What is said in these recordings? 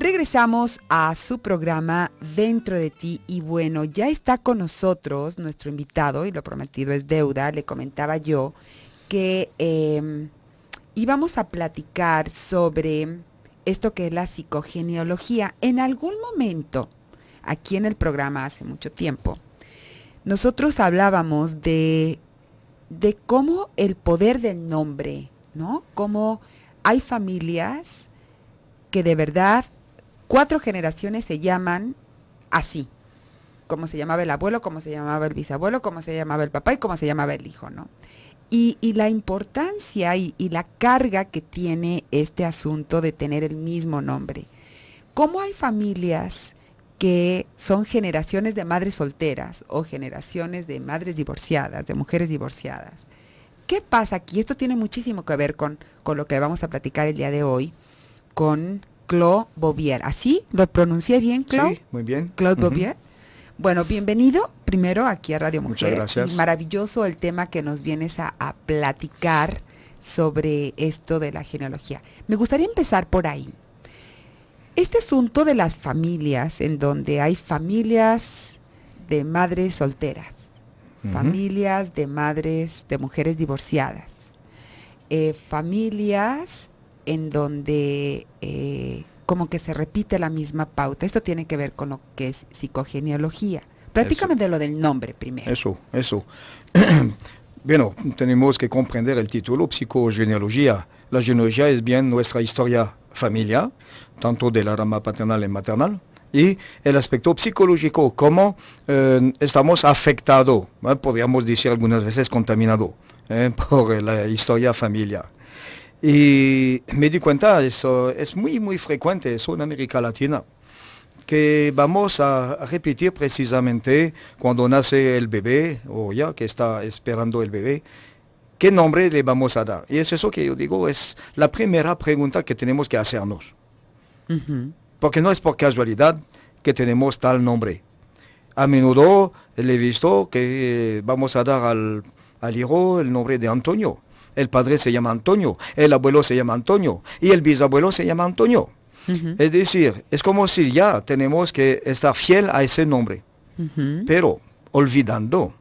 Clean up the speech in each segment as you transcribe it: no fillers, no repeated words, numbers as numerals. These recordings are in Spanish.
Regresamos a su programa Dentro de ti y bueno, ya está con nosotros nuestro invitado y lo prometido es deuda. Le comentaba yo que íbamos a platicar sobre esto que es la psicogenealogía. En algún momento, aquí en el programa hace mucho tiempo, nosotros hablábamos de cómo el poder del nombre, ¿no? Cómo hay familias que de verdad 4 generaciones se llaman así, como se llamaba el abuelo, como se llamaba el bisabuelo, como se llamaba el papá y como se llamaba el hijo, ¿no? Y la importancia y la carga que tiene este asunto de tener el mismo nombre. ¿Cómo hay familias que son generaciones de madres solteras o generaciones de madres divorciadas, de mujeres divorciadas? ¿Qué pasa aquí? Esto tiene muchísimo que ver con lo que vamos a platicar el día de hoy, con Claude Bouvier. ¿Así? ¿Lo pronuncié bien, Claude? Sí, muy bien. Claude Bouvier. Bueno, bienvenido primero aquí a Radio Mujer. Muchas gracias. Y maravilloso el tema que nos vienes a platicar sobre esto de la genealogía. Me gustaría empezar por ahí. Este asunto de las familias, en donde hay familias de madres solteras, familias de madres, de mujeres divorciadas, familias en donde como que se repite la misma pauta. Esto tiene que ver con lo que es psicogenealogía. Platícame de lo del nombre primero. Eso. Bueno, tenemos que comprender el título, psicogenealogía. La genealogía es bien nuestra historia familiar, tanto de la rama paternal y maternal, y el aspecto psicológico, cómo estamos afectados, podríamos decir algunas veces contaminados por la historia familiar. Y me di cuenta, eso es muy frecuente eso en América Latina, que vamos a repetir precisamente cuando nace el bebé, o ya que está esperando el bebé, ¿qué nombre le vamos a dar? Y es eso que yo digo, es la primera pregunta que tenemos que hacernos. Porque no es por casualidad que tenemos tal nombre. A menudo le he visto que vamos a dar al hijo el nombre de Antonio. El padre se llama Antonio, el abuelo se llama Antonio y el bisabuelo se llama Antonio. Es decir, es como si ya tenemos que estar fiel a ese nombre, pero olvidando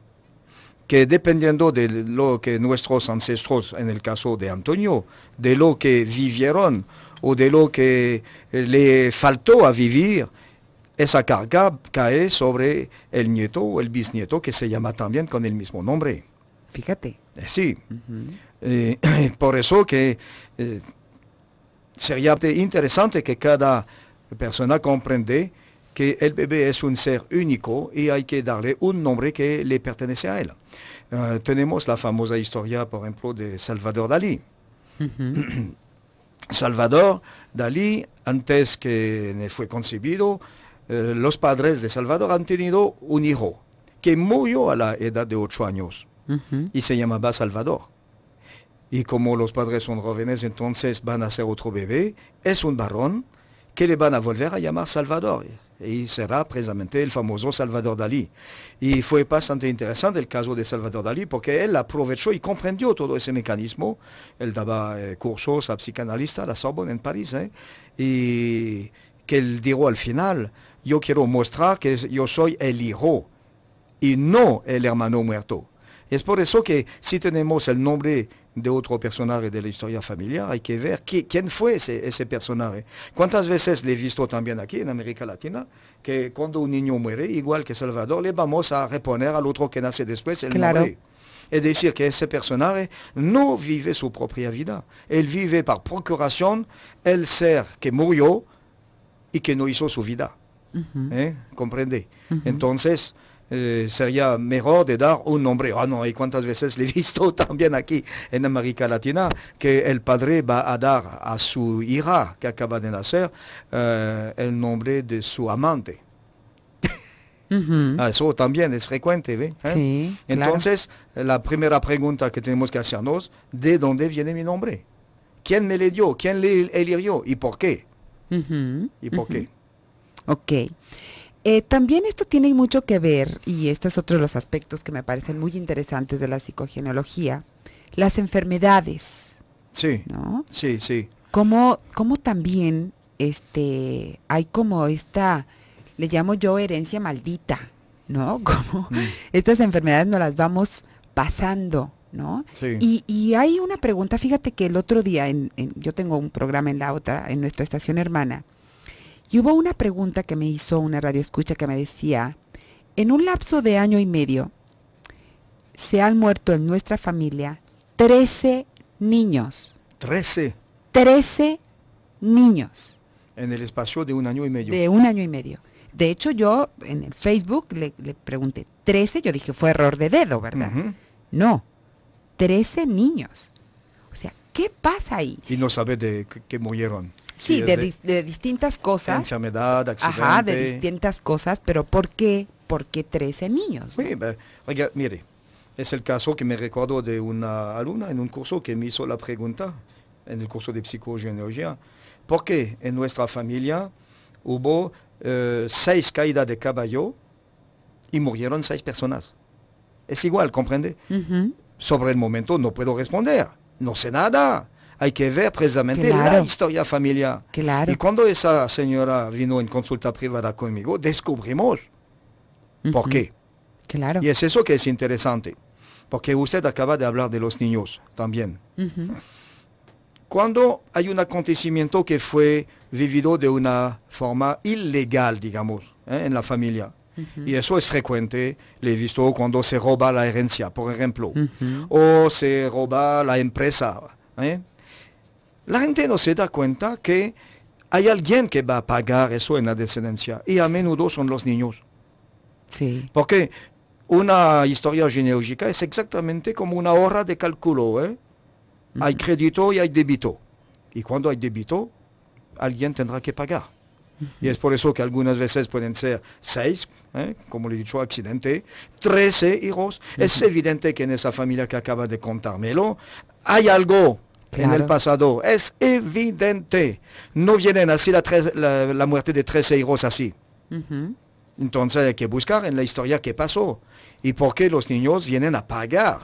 que dependiendo de lo que nuestros ancestros, en el caso de Antonio, de lo que vivieron o de lo que le faltó a vivir, esa carga cae sobre el nieto o el bisnieto que se llama también con el mismo nombre. Fíjate. Sí. Por eso que sería interesante que cada persona comprenda que el bebé es un ser único y hay que darle un nombre que le pertenece a él. Tenemos la famosa historia, por ejemplo, de Salvador Dalí. Salvador Dalí, antes que fue concebido, los padres de Salvador han tenido un hijo que murió a la edad de 8 años y se llamaba Salvador. Y como los padres son jóvenes, entonces van a hacer otro bebé. Es un varón que le van a volver a llamar Salvador. Y será precisamente el famoso Salvador Dalí. Y fue bastante interesante el caso de Salvador Dalí porque él aprovechó y comprendió todo ese mecanismo. Él daba cursos a psicanalista a la Sorbonne en París. Y que él dijo al final, yo quiero mostrar que yo soy el hijo y no el hermano muerto. Y es por eso que si tenemos el nombre de otro personaje de la historia familiar, hay que ver quién fue ese personaje. ¿Cuántas veces le he visto también aquí en América Latina que cuando un niño muere, igual que Salvador, le vamos a reponer al otro que nace después el nombre? Es decir, que ese personaje no vive su propia vida. Él vive por procuración el ser que murió y que no hizo su vida. ¿Comprende? Entonces, sería mejor de dar un nombre. No, y cuántas veces le he visto también aquí en América Latina que el padre va a dar a su hija que acaba de nacer el nombre de su amante. Eso también es frecuente, ¿ve? Sí, entonces, la primera pregunta que tenemos que hacernos, ¿de dónde viene mi nombre? ¿Quién me le dio? ¿Quién le eligió? ¿Y por qué? ¿Y por qué? Ok. También esto tiene mucho que ver, y este es otro de los aspectos que me parecen muy interesantes de la psicogenealogía, las enfermedades. Sí, ¿no? sí. Cómo también hay como le llamo yo herencia maldita, ¿no? Como estas enfermedades nos las vamos pasando, ¿no? Sí. Y hay una pregunta, fíjate que el otro día, yo tengo un programa en nuestra estación hermana, y hubo una pregunta que me hizo una radioescucha que me decía, en un lapso de año y medio, se han muerto en nuestra familia 13 niños. 13 13 niños. en el espacio de un año y medio. De un año y medio. De hecho, yo en el Facebook le pregunté, 13, yo dije, fue error de dedo, ¿verdad? Ujú. No, 13 niños. O sea, ¿qué pasa ahí? Y no sabe de que murieron. Sí, Si es de distintas cosas. enfermedad, accidente. Ajá, de distintas cosas, pero ¿por qué? ¿Por qué 13 niños? Sí, oiga, mire, es el caso que me recuerdo de una alumna en un curso que me hizo la pregunta, en el curso de psicogenealogía, ¿por qué en nuestra familia hubo 6 caídas de caballo y murieron 6 personas? Es igual, ¿comprende? Ujú. Sobre el momento no puedo responder, no sé nada. Hay que ver precisamente Claro. la historia familiar. Claro. Y cuando esa señora vino en consulta privada conmigo, descubrimos por Ujú. qué. Claro. Y es eso que es interesante, porque usted acaba de hablar de los niños también. Ujú. Cuando hay un acontecimiento que fue vivido de una forma ilegal, digamos, en la familia, y eso es frecuente, lo he visto cuando se roba la herencia, por ejemplo, o se roba la empresa. La gente no se da cuenta que hay alguien que va a pagar eso en la descendencia, y a menudo son los niños. Sí. Porque una historia genealógica es exactamente como una hoja de cálculo. Hay crédito y hay débito. Y cuando hay débito, alguien tendrá que pagar. Y es por eso que algunas veces pueden ser 6, como le he dicho, accidente, 13 hijos. Es evidente que en esa familia que acaba de contármelo, hay algo en Claro. el pasado. Es evidente. No vienen así la muerte de 13 hijos así. Ujú. Entonces hay que buscar en la historia qué pasó y por qué los niños vienen a pagar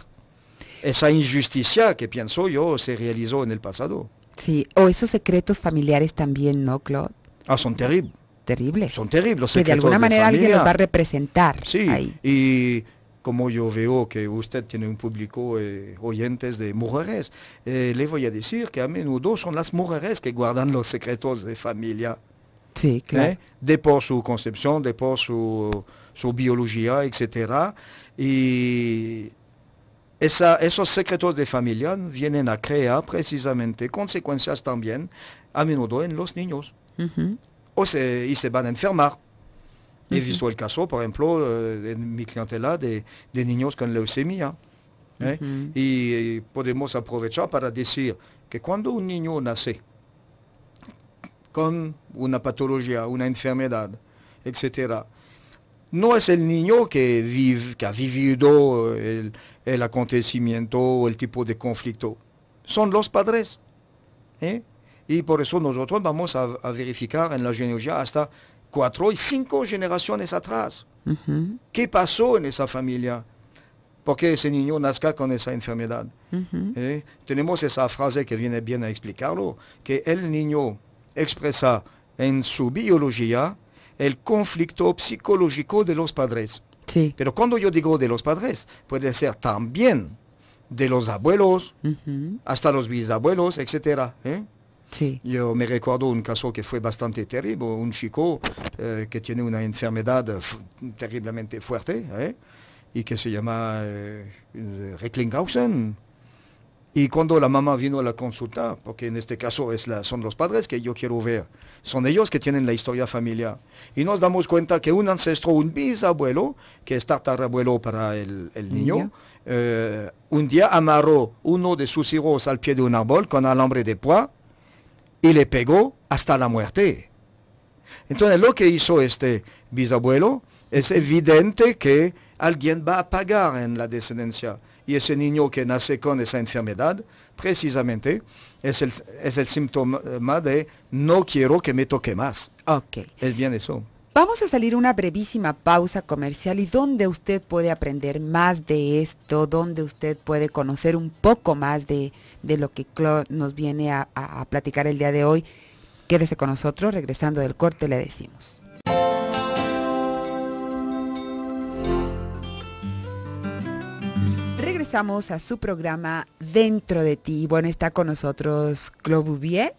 esa injusticia que pienso yo se realizó en el pasado. Sí, o esos secretos familiares también, ¿no, Claude? Ah, son terribles. Terribles. Son terribles los Que de secretos alguna manera alguien familia. los va a representar Sí, ahí. y como yo veo que usted tiene un público oyentes de mujeres, le voy a decir que a menudo son las mujeres que guardan los secretos de familia. Sí, claro. De por su concepción, de por su biología, etc. Y esos secretos de familia vienen a crear precisamente consecuencias también, a menudo en los niños. Ujú. Y se van a enfermar. He visto el caso, por ejemplo, en mi clientela de niños con leucemia. Y podemos aprovechar para decir que cuando un niño nace con una patología, una enfermedad, etc., no es el niño que ha vivido el acontecimiento o el tipo de conflicto. Son los padres. Y por eso nosotros vamos a verificar en la genealogía hasta 4 y 5 generaciones atrás. Ujú. ¿Qué pasó en esa familia? ¿Por qué ese niño nazca con esa enfermedad? Ujú. Tenemos esa frase que viene bien a explicarlo, que el niño expresa en su biología el conflicto psicológico de los padres. Sí. Pero cuando yo digo de los padres, puede ser también de los abuelos, Ujú. hasta los bisabuelos, etc. Sí. Yo me recuerdo un caso que fue bastante terrible, un chico que tiene una enfermedad terriblemente fuerte y que se llama Recklinghausen. Y cuando la mamá vino a la consulta, porque en este caso son los padres que yo quiero ver, son ellos que tienen la historia familiar. Y nos damos cuenta que un ancestro, un bisabuelo, que es tatarabuelo para el niño, un día amarró uno de sus hijos al pie de un árbol con alambre de púa y le pegó hasta la muerte. Entonces lo que hizo este bisabuelo es evidente que alguien va a pagar en la descendencia. Y ese niño que nace con esa enfermedad, precisamente, es el síntoma de no quiero que me toque más. Ok. Es bien eso. Vamos a salir una brevísima pausa comercial y donde usted puede aprender más de esto, donde usted puede conocer un poco más de lo que Claude nos viene a platicar el día de hoy, Quédese con nosotros, regresando del corte le decimos. Regresamos a su programa Dentro de ti. Bueno, está con nosotros Claude Bouvier,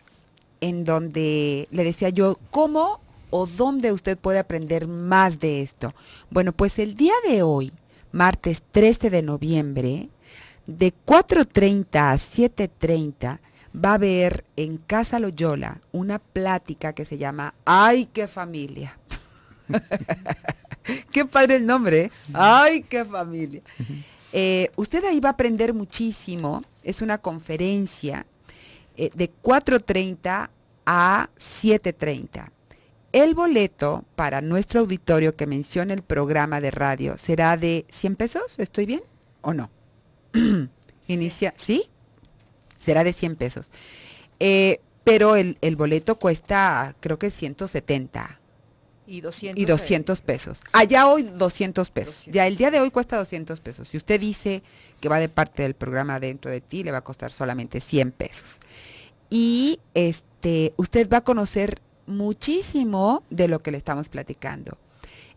en donde le decía yo, ¿cómo o dónde usted puede aprender más de esto? Bueno, pues el día de hoy, martes 13 de noviembre, de 4:30 a 7:30, va a haber en Casa Loyola una plática que se llama ¡Ay, qué familia! Qué padre el nombre, ¿eh? ¡Ay, qué familia! Usted ahí va a aprender muchísimo. Es una conferencia de 4:30 a 7:30. El boleto para nuestro auditorio que menciona el programa de radio será de 100 pesos. ¿Estoy bien o no? Inicia, ¿sí? Será de 100 pesos. Pero el boleto cuesta, creo que 170. Y 200 pesos. Allá hoy 200 pesos. 200. Ya el día de hoy cuesta 200 pesos. Si usted dice que va de parte del programa Dentro de ti, le va a costar solamente 100 pesos. Y usted va a conocer muchísimo de lo que le estamos platicando.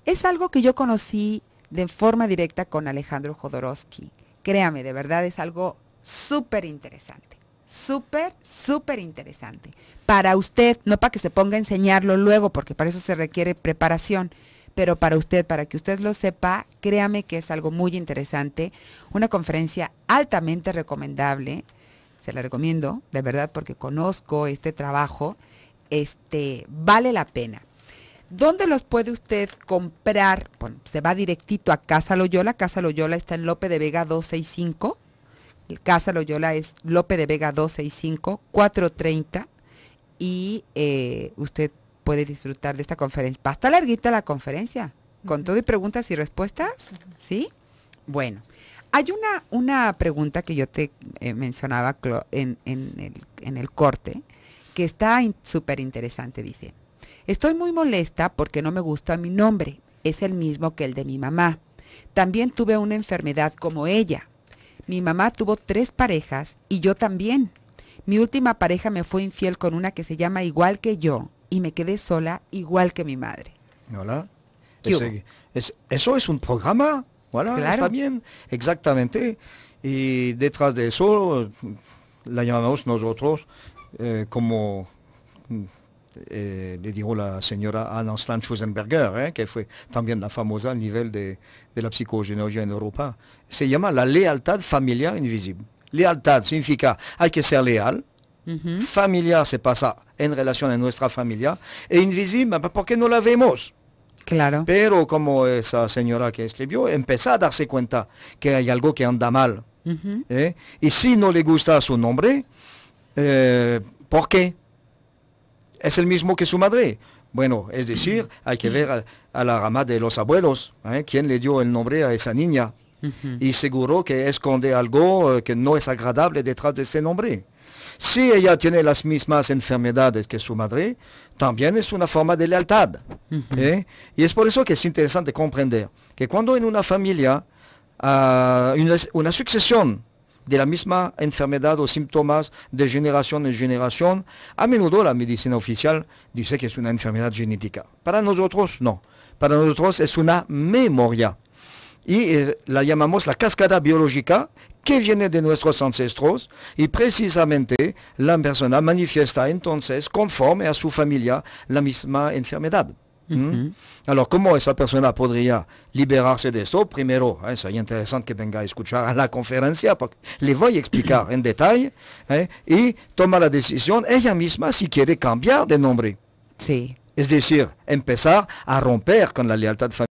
Es algo que yo conocí de forma directa con Alejandro Jodorowsky. Créame, de verdad es algo súper interesante. Súper interesante. Para usted, no para que se ponga a enseñarlo luego, porque para eso se requiere preparación, pero para usted, para que usted lo sepa, créame que es algo muy interesante. Una conferencia altamente recomendable. Se la recomiendo, de verdad, porque conozco este trabajo. Vale la pena. ¿Dónde los puede usted comprar? Bueno, se va directito a Casa Loyola. Casa Loyola está en Lope de Vega 265. Casa Loyola es Lope de Vega 265, 4:30. Y usted puede disfrutar de esta conferencia. Va a estar larguita la conferencia, con todo y preguntas y respuestas, ¿sí? Bueno, hay una pregunta que yo te mencionaba en el corte, que está súper interesante, dice. Estoy muy molesta porque no me gusta mi nombre, es el mismo que el de mi mamá. También tuve una enfermedad como ella. Mi mamá tuvo 3 parejas y yo también. Mi última pareja me fue infiel con una que se llama igual que yo y me quedé sola igual que mi madre. Voilà. Eso es un programa, voilà, Claro. Está bien, exactamente. Y detrás de eso la llamamos nosotros como le dijo la señora Anna Schwarzenberger, que fue también la famosa a nivel de la psicogenealogía en Europa. Se llama la lealtad familiar invisible. Lealtad significa hay que ser leal. Familiar se pasa en relación a nuestra familia. E invisible porque no la vemos. Claro. Pero como esa señora que escribió, empieza a darse cuenta que hay algo que anda mal. Y si no le gusta su nombre, ¿por qué? Es el mismo que su madre. Bueno, es decir, hay que ver a la rama de los abuelos, quién le dio el nombre a esa niña. Y seguro que esconde algo que no es agradable detrás de ese nombre. Si ella tiene las mismas enfermedades que su madre, también es una forma de lealtad. Y es por eso que es interesante comprender que cuando en una familia una sucesión de la misma enfermedad o síntomas de generación en generación, a menudo la medicina oficial dice que es una enfermedad genética. Para nosotros no. Para nosotros es una memoria. Y la llamamos la cascada biológica que viene de nuestros ancestros y precisamente la persona manifiesta entonces conforme a su familia la misma enfermedad. Alors, ¿cómo esa persona podría liberarse de esto? Primero, sería interesante que venga a escuchar a la conferencia porque le voy a explicar en detalle y toma la decisión ella misma si quiere cambiar de nombre. Sí. Es decir, empezar a romper con la lealtad familiar.